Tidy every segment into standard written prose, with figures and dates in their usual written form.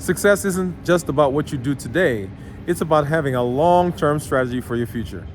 Success isn't just about what you do today, it's about having a long-term strategy for your future.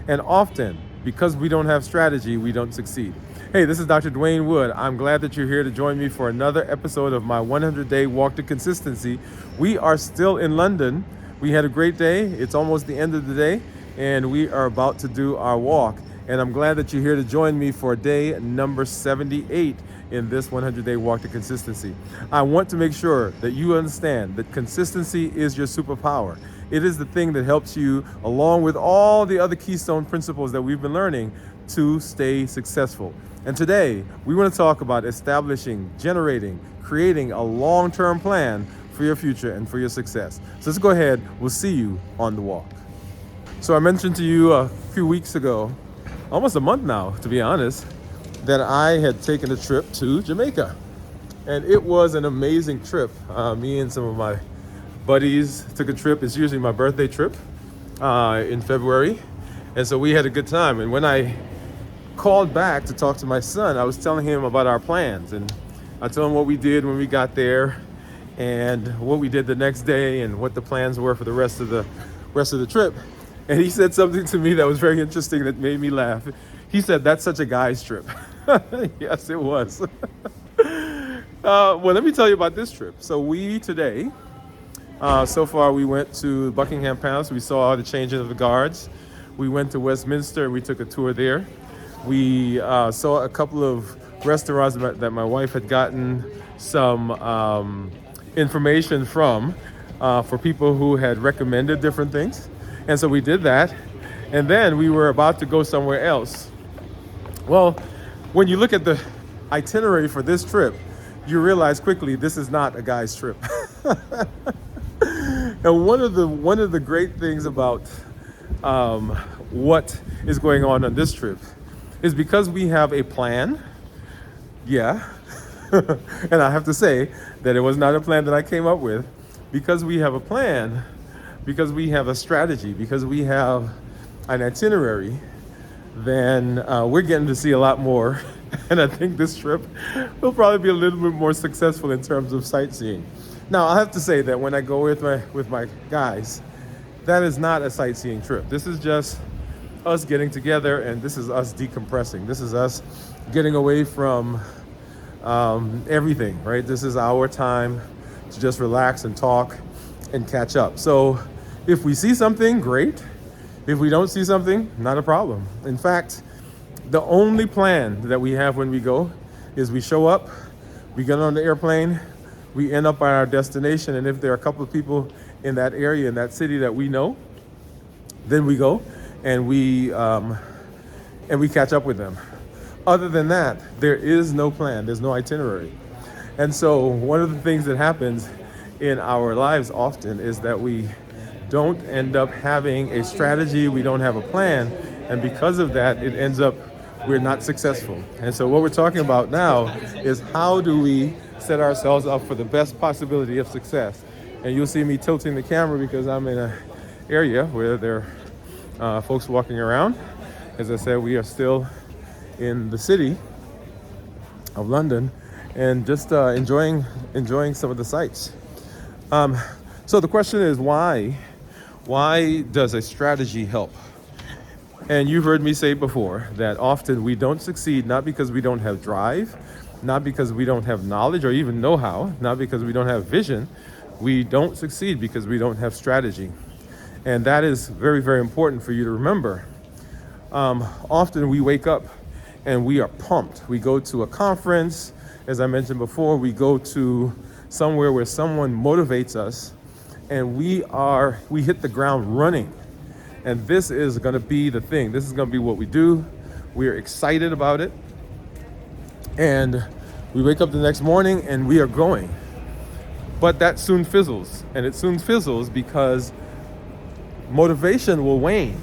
And often, because we don't have strategy, we don't succeed. Hey, this is Dr. Dwain Woode. I'm glad that you're here to join me for another episode of my 100-day walk to consistency. We are still in London. We had a great day. It's almost the end of the day, and we are about to do our walk. And I'm glad that you're here to join me for day number 78 in this 100-day walk to consistency. I want to make sure that you understand that consistency is your superpower. It is the thing that helps you, along with all the other keystone principles that we've been learning, to stay successful. And today, we want to talk about establishing, generating, creating a long-term plan for your future and for your success. So let's go ahead. We'll see you on the walk. So I mentioned to you a few weeks ago, almost a month now, to be honest, that I had taken a trip to Jamaica. And it was an amazing trip. Me and some of my buddies took a trip. It's usually my birthday trip in February. And so we had a good time. And when I called back to talk to my son, I was telling him about our plans. And I told him what we did when we got there and what we did the next day and what the plans were for the rest of the trip. And he said something to me that was very interesting that made me laugh. He said, "That's such a guy's trip." Yes, it was. Well, let me tell you about this trip. So we today, so far we went to Buckingham Palace. We saw the changing of the guards. We went to Westminster and we took a tour there. We saw a couple of restaurants that my wife had gotten some information from for people who had recommended different things. And so we did that. And then we were about to go somewhere else. Well, when you look at the itinerary for this trip, you realize quickly this is not a guy's trip. And one of the great things about what is going on this trip is because we have a plan. Yeah. And I have to say that it was not a plan that I came up with. Because we have a plan, because we have a strategy, because we have an itinerary, then we're getting to see a lot more. And I think this trip will probably be a little bit more successful in terms of sightseeing. Now, I have to say that when I go with my guys, that is not a sightseeing trip. This is just us getting together, and this is us decompressing. This is us getting away from everything, right? This is our time to just relax and talk and catch up. So if we see something, great. If we don't see something, not a problem. In fact, the only plan that we have when we go is we show up, we get on the airplane, we end up at our destination, and if there are a couple of people in that area, in that city that we know, then we go and we catch up with them. Other than that, there is no plan, there's no itinerary. And so one of the things that happens in our lives often is that we don't end up having a strategy, we don't have a plan, and because of that, it ends up we're not successful. And so what we're talking about now is how do we set ourselves up for the best possibility of success. And you'll see me tilting the camera because I'm in an area where there are folks walking around. As I said, we are still in the city of London and just enjoying some of the sights. So the question is, why does a strategy help? And you've heard me say before that often we don't succeed not because we don't have drive, not because we don't have knowledge or even know-how, not because we don't have vision. We don't succeed because we don't have strategy. And that is very, very important for you to remember. Often we wake up and we are pumped. We go to a conference, as I mentioned before, we go to somewhere where someone motivates us and we hit the ground running. And this is going to be the thing. This is going to be what we do. We are excited about it. And we wake up the next morning and we are going. But that soon fizzles. And it soon fizzles because motivation will wane.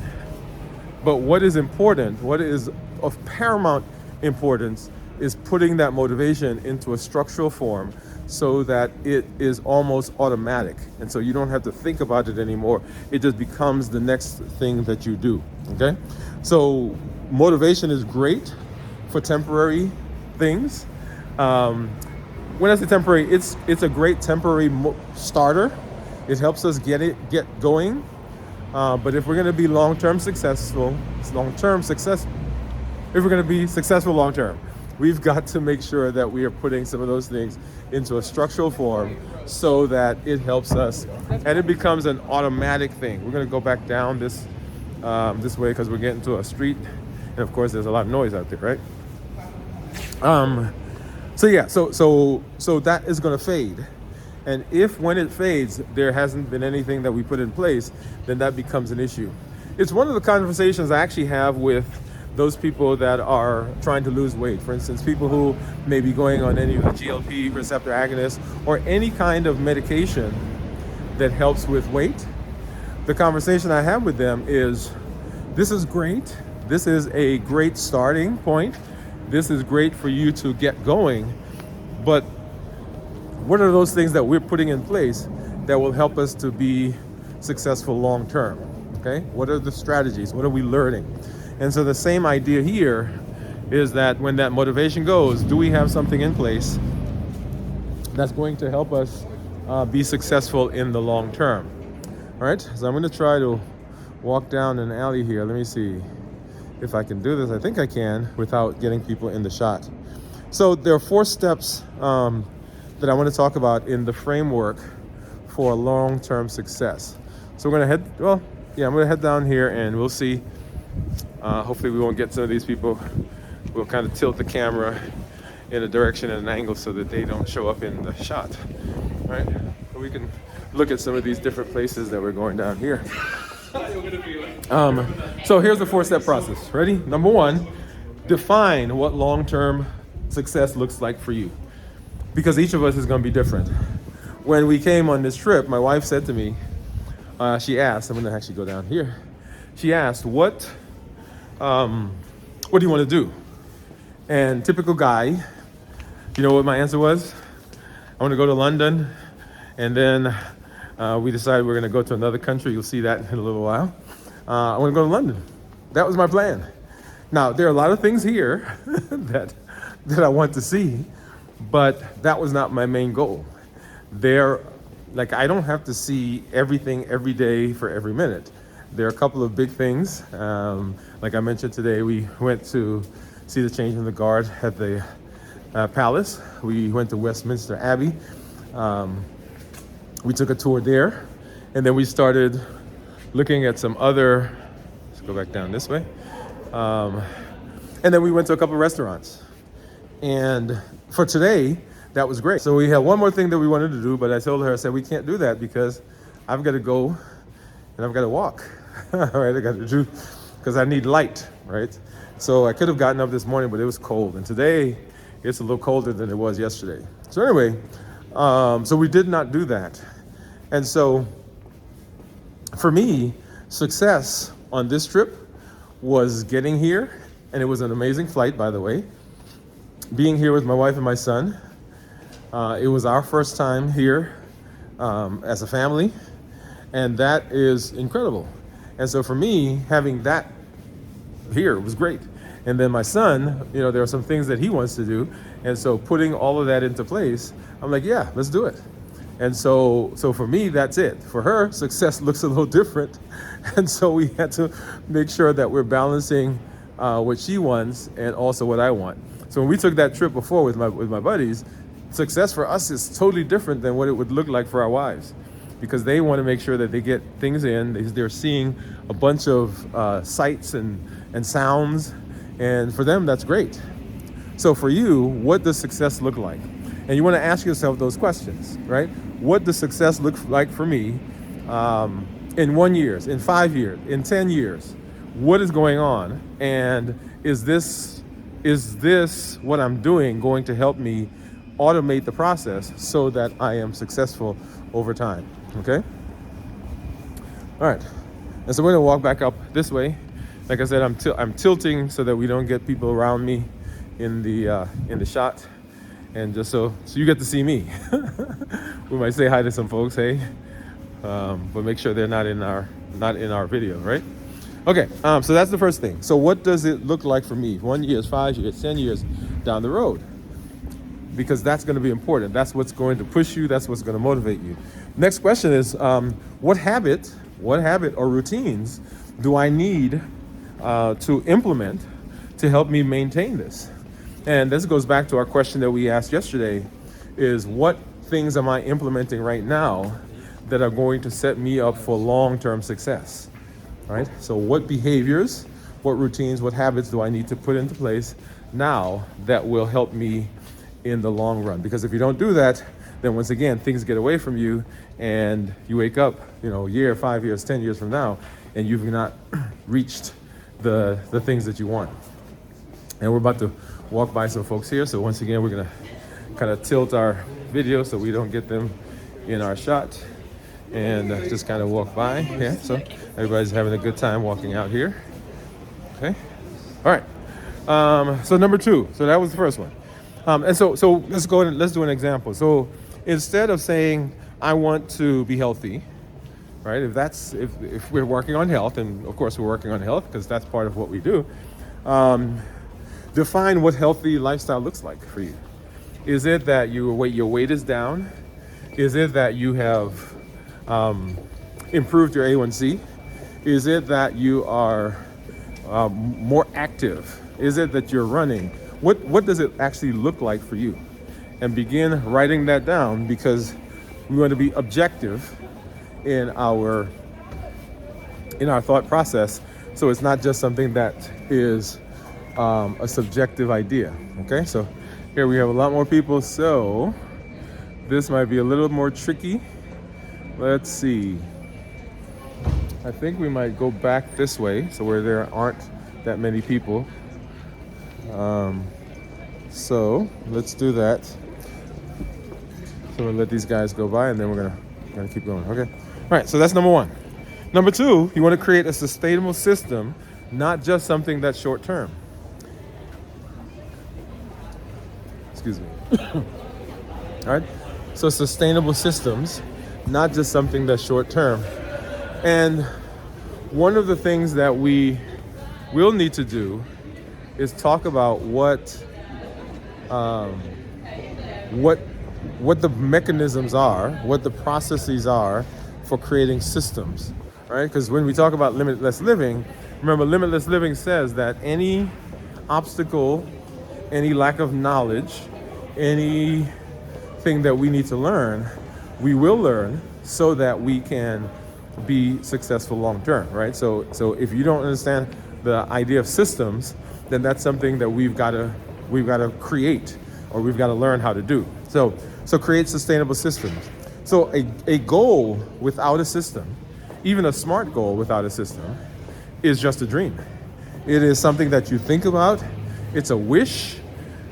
But what is important, what is of paramount importance, is putting that motivation into a structural form so that it is almost automatic. And so you don't have to think about it anymore. It just becomes the next thing that you do, okay? So motivation is great for temporary things. when I say temporary, it's a great temporary starter. It helps us get going. But if we're going to be long-term successful, if we're going to be successful long-term, we've got to make sure that we are putting some of those things into a structural form so that it helps us and it becomes an automatic thing. We're going to go back down this way because we're getting to a street, and of course there's a lot of noise out there, right? So that is going to fade. And if when it fades, there hasn't been anything that we put in place, then that becomes an issue. It's one of the conversations I actually have with those people that are trying to lose weight. For instance, people who may be going on any of the GLP receptor agonists or any kind of medication that helps with weight. The conversation I have with them is, this is great. This is a great starting point. This is great for you to get going. But what are those things that we're putting in place that will help us to be successful long term? Okay? What are the strategies? What are we learning? And so the same idea here is that when that motivation goes, do we have something in place that's going to help us be successful in the long term? All right, so I'm going to try to walk down an alley here. Let me see if I can do this. I think I can without getting people in the shot. So there are 4 steps that I want to talk about in the framework for long-term success. So we're going to I'm going to head down here and we'll see. Hopefully we won't get some of these people. We'll kind of tilt the camera in a direction and an angle so that they don't show up in the shot, right? So we can look at some of these different places that we're going down here. So here's the 4-step process. Ready? Number 1, define what long-term success looks like for you, because each of us is going to be different. When we came on this trip, my wife said to me, she asked, I'm going to actually go down here. She asked, what do you want to do? And typical guy, you know what my answer was? I want to go to London, and then we decided we're going to go to another country. You'll see that in a little while. I want to go to London. That was my plan. Now, there are a lot of things here that I want to see, but that was not my main goal. I don't have to see everything every day for every minute. There are a couple of big things. Like I mentioned today, we went to see the change in the guard at the palace. We went to Westminster Abbey. We took a tour there, and then we started looking at some other, let's go back down this way. And then we went to a couple of restaurants. And for today, that was great. So we had one more thing that we wanted to do, but I told her, I said, we can't do that because I've got to go and I've got to walk. All right, I got to do, because I need light, right? So I could have gotten up this morning, but it was cold. And today, it's a little colder than it was yesterday. So anyway, so we did not do that. And so for me, success on this trip was getting here, and it was an amazing flight, by the way. Being here with my wife and my son. It was our first time here as a family, and that is incredible. And so for me, having that here was great. And then my son, there are some things that he wants to do. And so putting all of that into place, I'm like, yeah, let's do it. And so for me, that's it. For her, success looks a little different. And so we had to make sure that we're balancing what she wants and also what I want. So when we took that trip before with my buddies, success for us is totally different than what it would look like for our wives, because they want to make sure that they get things in. They're seeing a bunch of sights and sounds, and for them, that's great. So for you, what does success look like? And you want to ask yourself those questions, right? What does success look like for me in 1 year, in 5 years, in 10 years? What is going on? And is this what I'm doing going to help me automate the process so that I am successful over time? Okay? All right. And so we're going to walk back up this way. Like I said, I'm tilting so that we don't get people around me in the shot, and just so you get to see me. We might say hi to some folks, hey, but make sure they're not in our video, right? Okay, so that's the first thing. So what does it look like for me? 1 year, 5 years, 10 years down the road? because that's going to be important. That's what's going to push you. That's what's going to motivate you. Next question is, what habit or routines do I need to implement to help me maintain this? And this goes back to our question that we asked yesterday, is what things am I implementing right now that are going to set me up for long-term success, right? So what behaviors, what routines, what habits do I need to put into place now that will help me in the long run? Because if you don't do that, then once again, things get away from you and you wake up, a year, 5 years, 10 years from now, and you've not reached the things that you want. And we're about to walk by some folks here. So once again, we're gonna kind of tilt our video so we don't get them in our shot, and just kind of walk by. Yeah, so everybody's having a good time walking out here. Okay, all right. So number 2. So that was the first one. And so let's go and let's do an example. So instead of saying I want to be healthy, right? If we're working on health, and of course we're working on health because that's part of what we do. Define what healthy lifestyle looks like for you. Is it that your weight is down? Is it that you have improved your A1C? Is it that you are more active? Is it that you're running? What does it actually look like for you? And begin writing that down, because we want to be objective in our thought process. So it's not just something that is a subjective idea. Okay, so here we have a lot more people, so this might be a little more tricky. Let's see. I think we might go back this way, so where there aren't that many people. So let's do that. So we'll let these guys go by, and then we're gonna keep going. Okay. All right. So that's number 1. Number 2, you want to create a sustainable system, not just something that's short term. Excuse me. All right. So sustainable systems, not just something that's short term. And one of the things that we will need to do is talk about what the mechanisms are, what the processes are for creating systems, right? Because when we talk about limitless living, remember, limitless living says that any obstacle, any lack of knowledge, anything that we need to learn, we will learn so that we can be successful long term, right? So if you don't understand the idea of systems, then that's something that we've got to create, or we've got to learn how to do. So create sustainable systems. So a goal without a system, even a SMART goal without a system, is just a dream. It is something that you think about. It's a wish,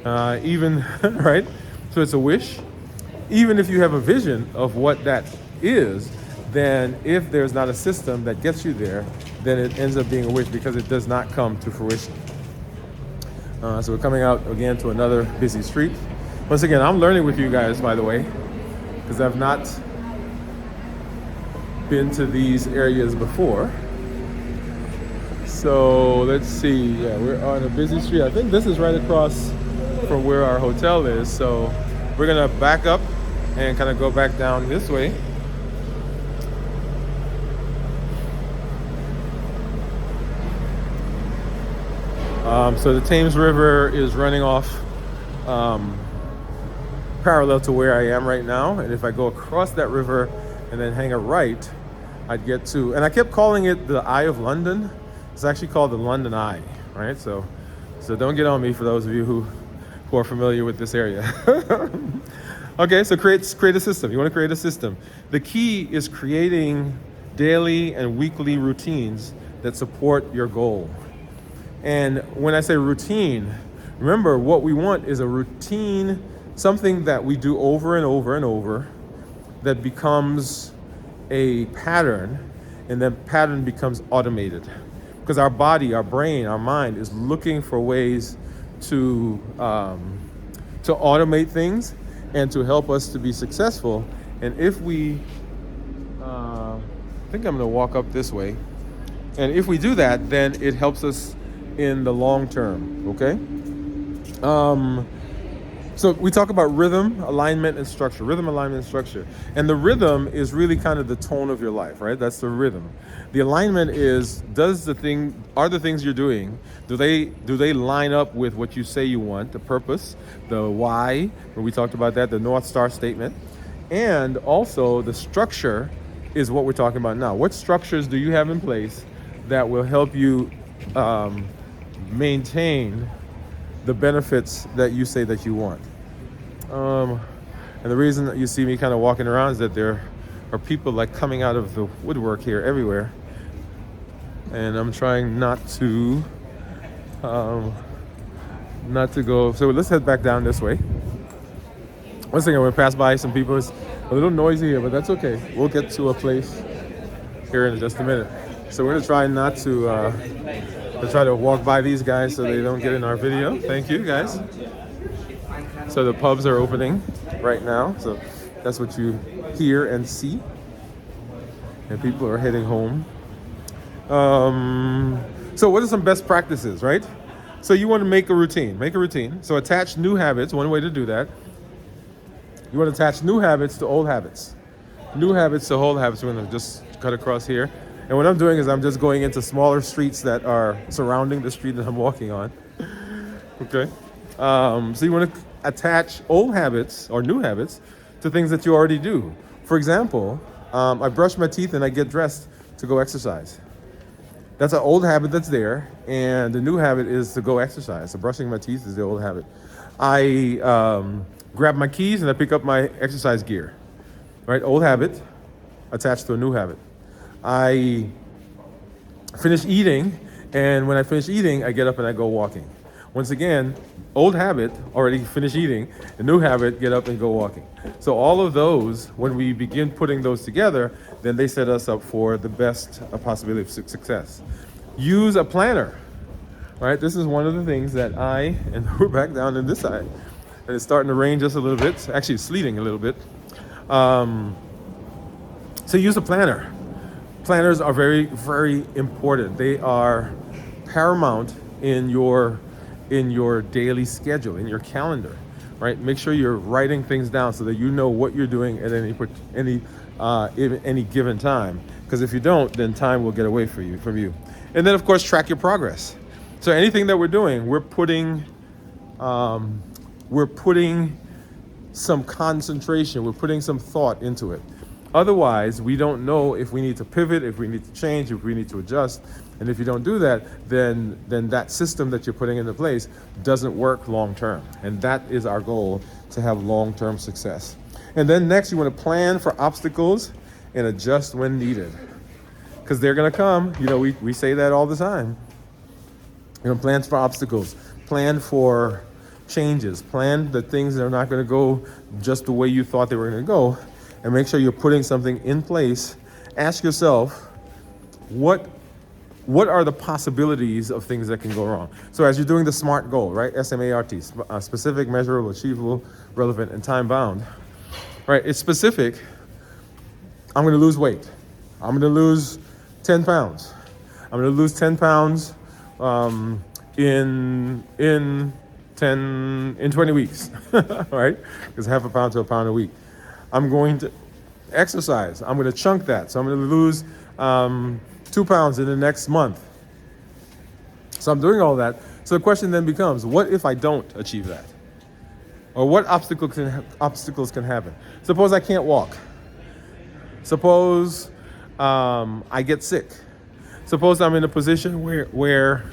even, right? So it's a wish. Even if you have a vision of what that is, then if there's not a system that gets you there, then it ends up being a wish, because it does not come to fruition. So we're coming out again to another busy street. Once again, I'm learning with you guys, by the way, because I've not been to these areas before. So let's see. Yeah, we're on a busy street. I think this is right across from where our hotel is. So we're gonna back up and kind of go back down this way. So the Thames River is running off parallel to where I am right now. And if I go across that river and then hang a right, I'd get to, and I kept calling it the Eye of London. It's actually called the London Eye, right? So don't get on me for those of you who are familiar with this area. Okay, so create a system. You want to create a system. The key is creating daily and weekly routines that support your goal. And when I say routine, remember, what we want is a routine, something that we do over and over and over, that becomes a pattern, and that pattern becomes automated. Because our body, our brain, our mind is looking for ways to automate things and to help us to be successful. And if we, I think I'm gonna walk up this way. And if we do that, then it helps us in the long term, okay? So we talk about rhythm, alignment, and structure. Rhythm, alignment, and structure. And the rhythm is really kind of the tone of your life, right? That's the rhythm. The alignment is, are the things you're doing, do they line up with what you say you want, the purpose, the why, when we talked about that, the North Star statement. And also the structure is what we're talking about now. What structures do you have in place that will help you maintain the benefits that you say that you want? And the reason that you see me kind of walking around is that there are people like coming out of the woodwork here everywhere. And I'm trying not to go. So let's head back down this way. One second, we're gonna pass by some people. It's a little noisy here, but that's okay. We'll get to a place here in just a minute. So we're gonna try not to try to walk by these guys so they don't get in our video. Thank you, guys. So the pubs are opening right now. So that's what you hear and see. And people are heading home. So what are some best practices, right? So you want to make a routine. So attach new habits. One way to do that. You want to attach new habits to old habits. New habits to old habits. We're going to just cut across here. And what I'm doing is I'm just going into smaller streets that are surrounding the street that I'm walking on. Okay. So you want to attach old habits or new habits to things that you already do. For example, I brush my teeth and I get dressed to go exercise. That's an old habit that's there, and the new habit is to go exercise. So brushing my teeth is the old habit. I grab my keys and I pick up my exercise gear. Right, old habit attached to a new habit. I finish eating, and when I finish eating, I get up and I go walking. Once again, old habit, already finish eating, a new habit, get up and go walking. So all of those, when we begin putting those together, then they set us up for the best possibility of success. Use a planner, right? This is one of the things that and we're back down in this side, and it's starting to rain just a little bit. Actually, it's sleeting a little bit. So use a planner. Planners are very, very important. They are paramount in your daily schedule, in your calendar, right? Make sure you're writing things down so that you know what you're doing at any given time. Because if you don't, then time will get away from you. And then, of course, track your progress. So anything that we're doing, we're putting some concentration, we're putting some thought into it. Otherwise, we don't know if we need to pivot, if we need to change, if we need to adjust. And if you don't do that, then that system that you're putting into place doesn't work long term. And that is our goal, to have long-term success. And then next, you want to plan for obstacles and adjust when needed. Because they're going to come. You know, we say that all the time. You know, plan for obstacles, plan for changes, plan the things that are not going to go just the way you thought they were going to go. And make sure you're putting something in place. Ask yourself, what are the possibilities of things that can go wrong? So as you're doing the SMART goal, right? SMART, specific, measurable, achievable, relevant, and time bound. Right, it's specific. I'm gonna lose weight. I'm gonna lose 10 pounds. I'm gonna lose 10 pounds in 20 weeks, right? Because half a pound to a pound a week. I'm going to exercise. I'm going to chunk that. So I'm going to lose 2 pounds in the next month. So I'm doing all that. So the question then becomes, what if I don't achieve that? Or what obstacles can happen? Suppose I can't walk. Suppose I get sick. Suppose I'm in a position where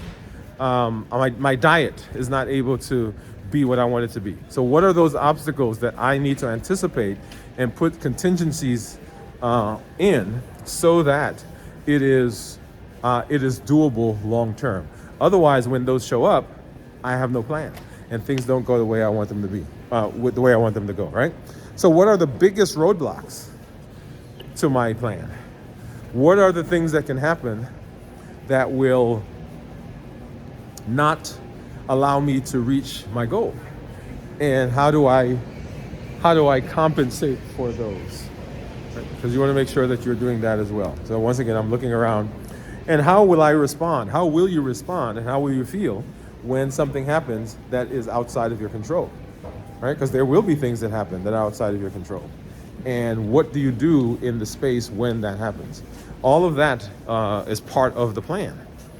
my diet is not able to be what I want it to be. So what are those obstacles that I need to anticipate and put contingencies in so that it is doable long term? Otherwise, when those show up, I have no plan and things don't go the way I want them to be, with the way I want them to go, right? So what are the biggest roadblocks to my plan? What are the things that can happen that will not allow me to reach my goal? And how do I compensate for those? Because you want to make sure that you're doing that as well. So once again, I'm looking around, and how will I respond? How will you respond, and how will you feel when something happens that is outside of your control? right? Because there will be things that happen that are outside of your control. And what do you do in the space when that happens? All of that is part of the plan,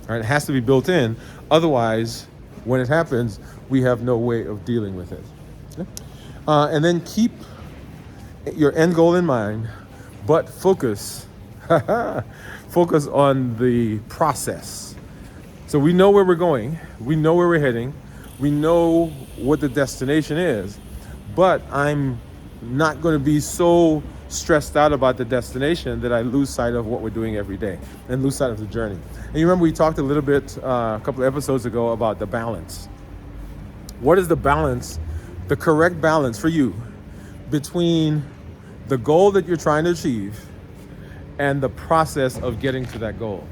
right? It has to be built in. Otherwise, when it happens, we have no way of dealing with it. Okay? And then keep your end goal in mind, but focus on the process. So we know where we're going, we know where we're heading, we know what the destination is, but I'm not going to be so stressed out about the destination that I lose sight of what we're doing every day and lose sight of the journey. And you remember we talked a little bit a couple of episodes ago about the balance. What is the balance, the correct balance for you between the goal that you're trying to achieve and the process of getting to that goal?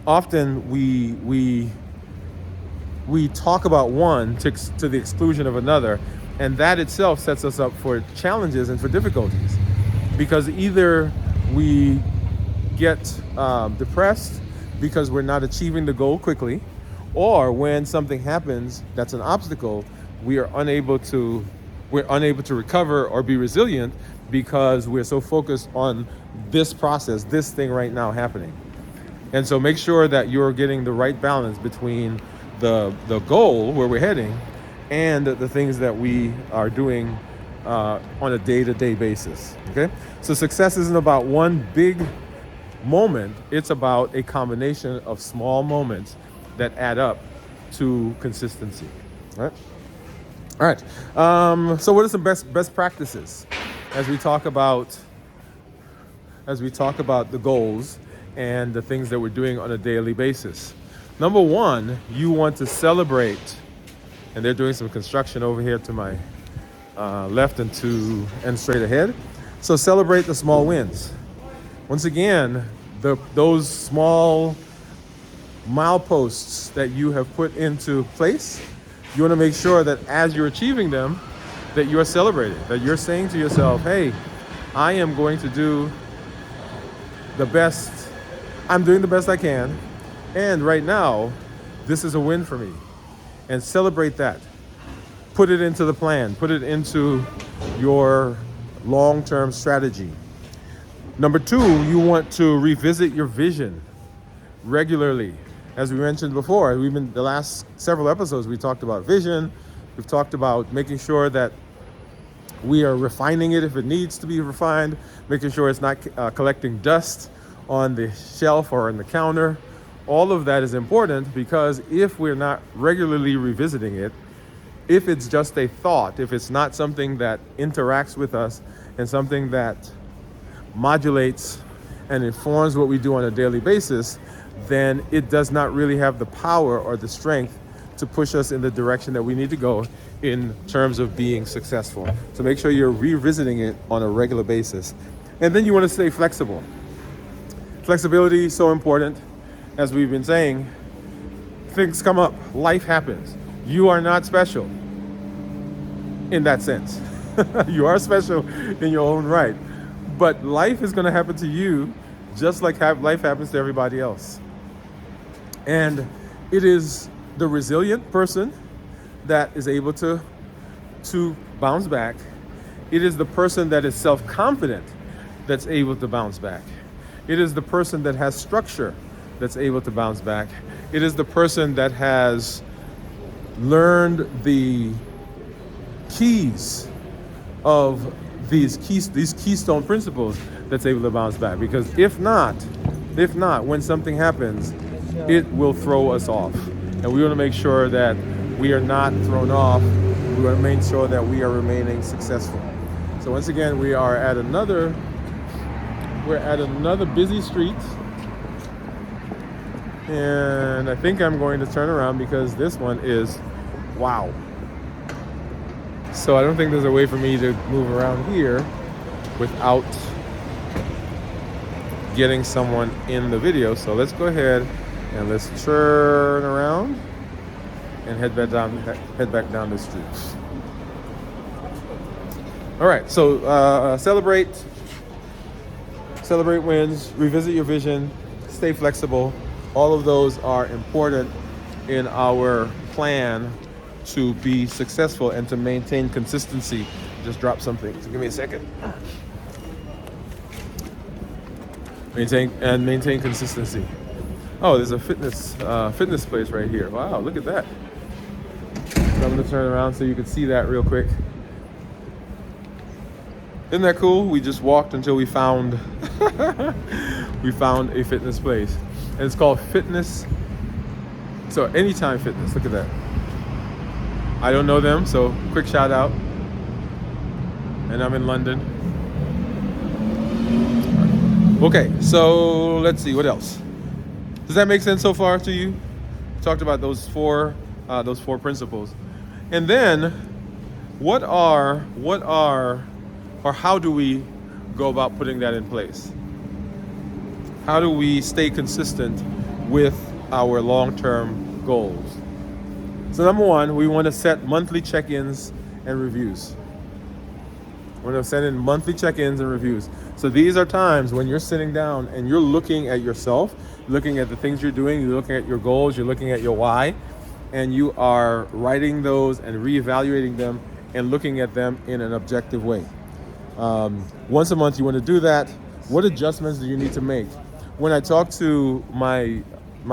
Often we talk about one to the exclusion of another, and that itself sets us up for challenges and for difficulties, because either we get depressed because we're not achieving the goal quickly, or when something happens that's an obstacle, we're unable to recover or be resilient because we're so focused on this process, this thing right now happening. And so make sure that you're getting the right balance between the goal, where we're heading, and the things that we are doing on a day-to-day basis, okay? So success isn't about one big moment, it's about a combination of small moments that add up to consistency, right? All right, so what are some best practices as we talk about the goals and the things that we're doing on a daily basis? Number one, you want to celebrate, and they're doing some construction over here to my left and straight ahead. So celebrate the small wins. Once again, those small mileposts that you have put into place, you want to make sure that as you're achieving them, that you're celebrating, that you're saying to yourself, hey, I am going to do the best, I'm doing the best I can, and right now, this is a win for me. And celebrate that. Put it into the plan, put it into your long-term strategy. Number two, you want to revisit your vision regularly. As we mentioned before, the last several episodes, we talked about vision. We've talked about making sure that we are refining it if it needs to be refined, making sure it's not collecting dust on the shelf or on the counter. All of that is important, because if we're not regularly revisiting it, if it's just a thought, if it's not something that interacts with us and something that modulates and informs what we do on a daily basis, then it does not really have the power or the strength to push us in the direction that we need to go in terms of being successful. So make sure you're revisiting it on a regular basis. And then you want to stay flexible. Flexibility is so important. As we've been saying, things come up, life happens. You are not special in that sense. You are special in your own right. But life is going to happen to you just like life happens to everybody else. And it is the resilient person that is able to bounce back. It is the person that is self-confident that's able to bounce back. It is the person that has structure that's able to bounce back. It is the person that has learned the keys of these keystone principles that's able to bounce back. Because if not, when something happens, it will throw us off. And we want to make sure that we are not thrown off. We want to make sure that we are remaining successful. So once again, we're at another busy street. And I think I'm going to turn around because this one is, wow. So I don't think there's a way for me to move around here without getting someone in the video. So let's go ahead and let's turn around and head back down the street. All right, so celebrate wins, revisit your vision, stay flexible. All of those are important in our plan to be successful and to maintain consistency. Just drop something, so give me a second. Maintain consistency. Oh, there's a fitness place right here. Wow, look at that. So I'm gonna turn around so you can see that real quick. Isn't that cool? We just walked until we found a fitness place, and it's called Fitness. So Anytime Fitness. Look at that. I don't know them, so quick shout out. And I'm in London. Okay, so let's see what else. Does that make sense so far to you? Talked about those four principles, and then how do we go about putting that in place? How do we stay consistent with our long-term goals? So number one, we want to set monthly check-ins and reviews. We're going to send in monthly check-ins and reviews. So these are times when you're sitting down and you're looking at yourself, looking at the things you're doing, you're looking at your goals, you're looking at your why, and you are writing those and reevaluating them and looking at them in an objective way. Once a month you want to do that. What adjustments do you need to make? When I talk to my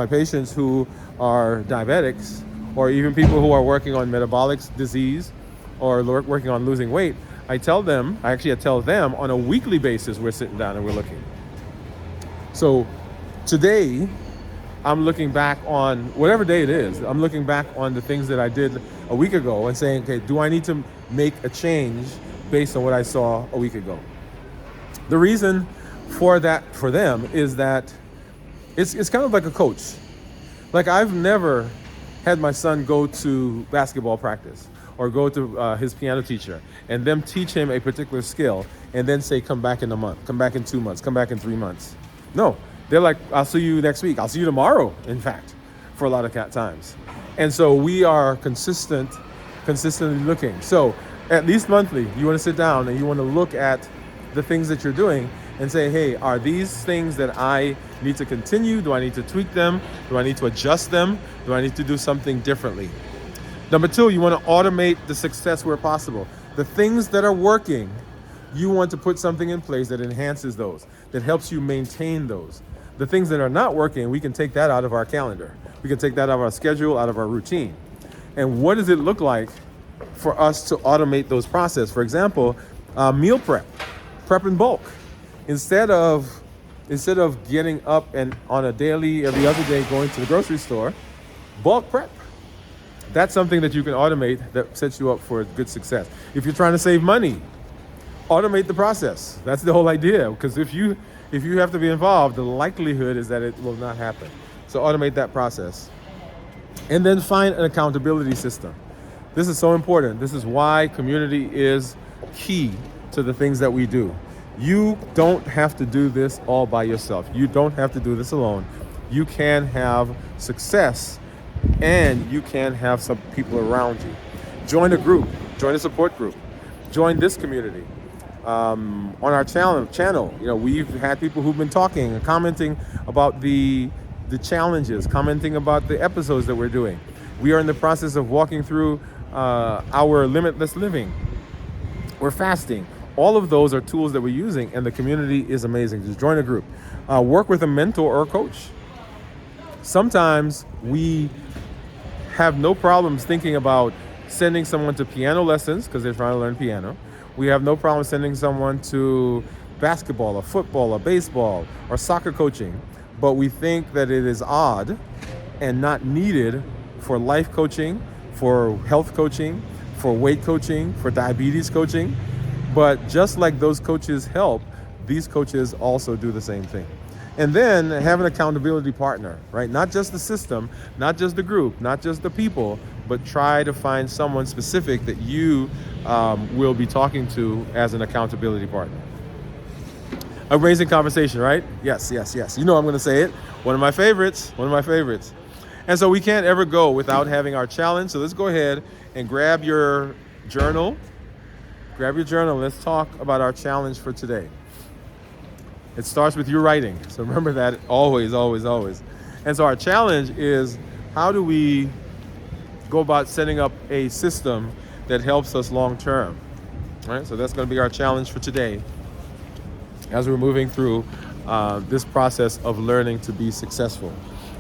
patients who are diabetics, or even people who are working on metabolic disease or working on losing weight, I tell them on a weekly basis, we're sitting down and we're looking. So today, I'm looking back on whatever day it is. I'm looking back on the things that I did a week ago and saying, okay, do I need to make a change based on what I saw a week ago? The reason for that for them is that it's kind of like a coach. Like, I've never had my son go to basketball practice or go to his piano teacher and them teach him a particular skill and then say, come back in a month, come back in 2 months, come back in 3 months. No, they're like, I'll see you next week. I'll see you tomorrow, in fact, for a lot of times. And so we are consistently looking. So at least monthly, you want to sit down and you want to look at the things that you're doing and say, hey, are these things that I need to continue? Do I need to tweak them? Do I need to adjust them? Do I need to do something differently? Number two, you want to automate the success where possible. The things that are working, you want to put something in place that enhances those, that helps you maintain those. The things that are not working, we can take that out of our calendar. We can take that out of our schedule, out of our routine. And what does it look like for us to automate those processes? For example, meal prep in bulk. Instead of getting up and on a daily, every other day going to the grocery store, bulk prep. That's something that you can automate that sets you up for good success. If you're trying to save money, automate the process. That's the whole idea. Because if you have to be involved, the likelihood is that it will not happen. So automate that process. And then find an accountability system. This is so important. This is why community is key to the things that we do. You don't have to do this all by yourself. You don't have to do this alone. You can have success and you can have some people around you. Join a group, join a support group, join this community. On our channel, we've had people who've been talking and commenting about the challenges, commenting about the episodes that we're doing. We are in the process of walking through our limitless living. We're fasting. All of those are tools that we're using, and the community is amazing. Just join a group. Work with a mentor or a coach. Sometimes we have no problems thinking about sending someone to piano lessons because they're trying to learn piano. We have no problem sending someone to basketball or football or baseball or soccer coaching, but we think that it is odd and not needed for life coaching, for health coaching, for weight coaching, for diabetes coaching. But just like those coaches help, these coaches also do the same thing. And then have an accountability partner, right? Not just the system, not just the group, not just the people, but try to find someone specific that you will be talking to as an accountability partner. Amazing conversation, right? Yes. You know I'm going to say it. One of my favorites. And so we can't ever go without having our challenge. So let's go ahead and grab your journal. Let's talk about our challenge for today. It starts with you writing. So remember that always. And so our challenge is, how do we go about setting up a system that helps us long term. All right, so that's going to be our challenge for today as we're moving through this process of learning to be successful.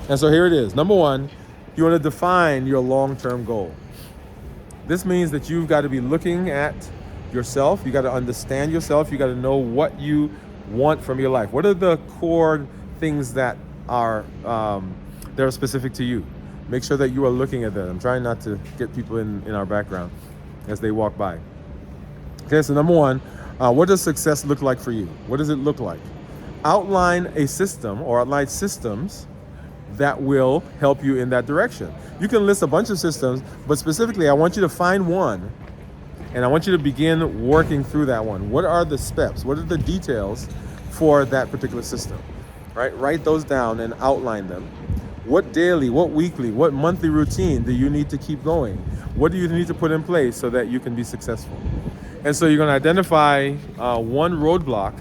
And so here it is. Number one, you want to define your long-term goal. This means that you've got to be looking at yourself. You got to understand yourself. You got to know what you want from your life. What are the core things that are specific to you? Make sure that you are looking at them. I'm trying not to get people in our background as they walk by. Okay, so number one, what does success look like for you? What does it look like? Outline a system or outline systems that will help you in that direction. You can list a bunch of systems, but specifically, I want you to find one, and I want you to begin working through that one. What are the steps? What are the details for that particular system? Right? Write those down and outline them. What daily, what weekly, what monthly routine do you need to keep going? What do you need to put in place so that you can be successful? And so you're going to identify one roadblock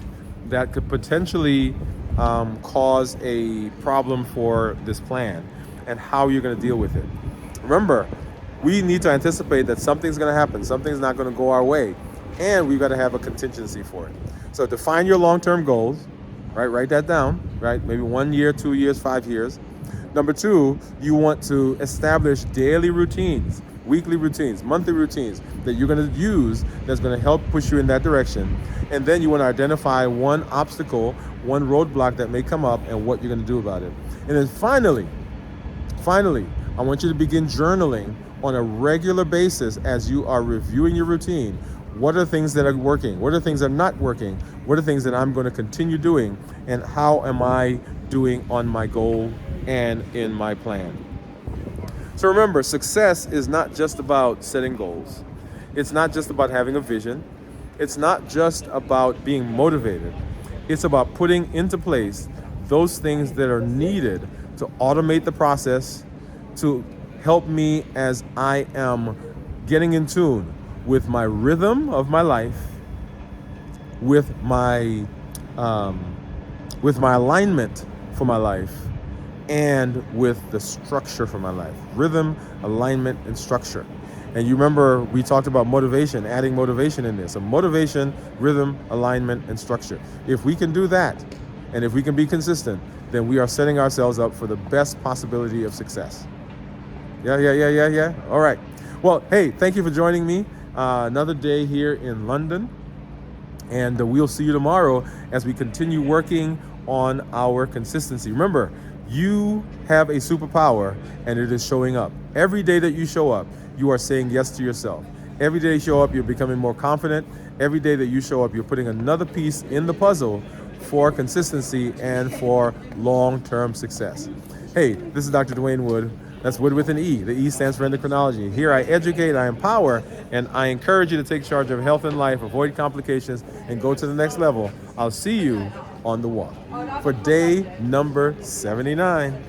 that could potentially cause a problem for this plan and how you're going to deal with it. Remember, we need to anticipate that something's going to happen. Something's not going to go our way. And we've got to have a contingency for it. So define your long-term goals, right? Write that down, right? Maybe 1 year, 2 years, 5 years. Number two, you want to establish daily routines, weekly routines, monthly routines that you're going to use that's going to help push you in that direction. And then you want to identify one obstacle, one roadblock that may come up and what you're going to do about it. And then finally, I want you to begin journaling on a regular basis as you are reviewing your routine. What are things that are working? What are things that are not working? What are things that I'm going to continue doing? And how am I doing on my goal and in my plan? So remember, success is not just about setting goals. It's not just about having a vision. It's not just about being motivated. It's about putting into place those things that are needed to automate the process, to help me as I am getting in tune with my rhythm of my life, with my alignment for my life, and with the structure for my life. Rhythm, alignment, and structure. And you remember we talked about motivation, adding motivation in this. So motivation, rhythm, alignment, and structure. If we can do that, and if we can be consistent, then we are setting ourselves up for the best possibility of success. Yeah. All right. Well, hey, thank you for joining me. Another day here in London. And we'll see you tomorrow as we continue working on our consistency. Remember, you have a superpower, and it is showing up. Every day that you show up, you are saying yes to yourself. Every day you show up, you're becoming more confident. Every day that you show up, you're putting another piece in the puzzle for consistency and for long-term success. Hey, this is Dr. Dwain Woode. That's Wood with an E. The E stands for endocrinology. Here I educate, I empower, and I encourage you to take charge of health and life, avoid complications, and go to the next level. I'll see you on the walk for day number 79.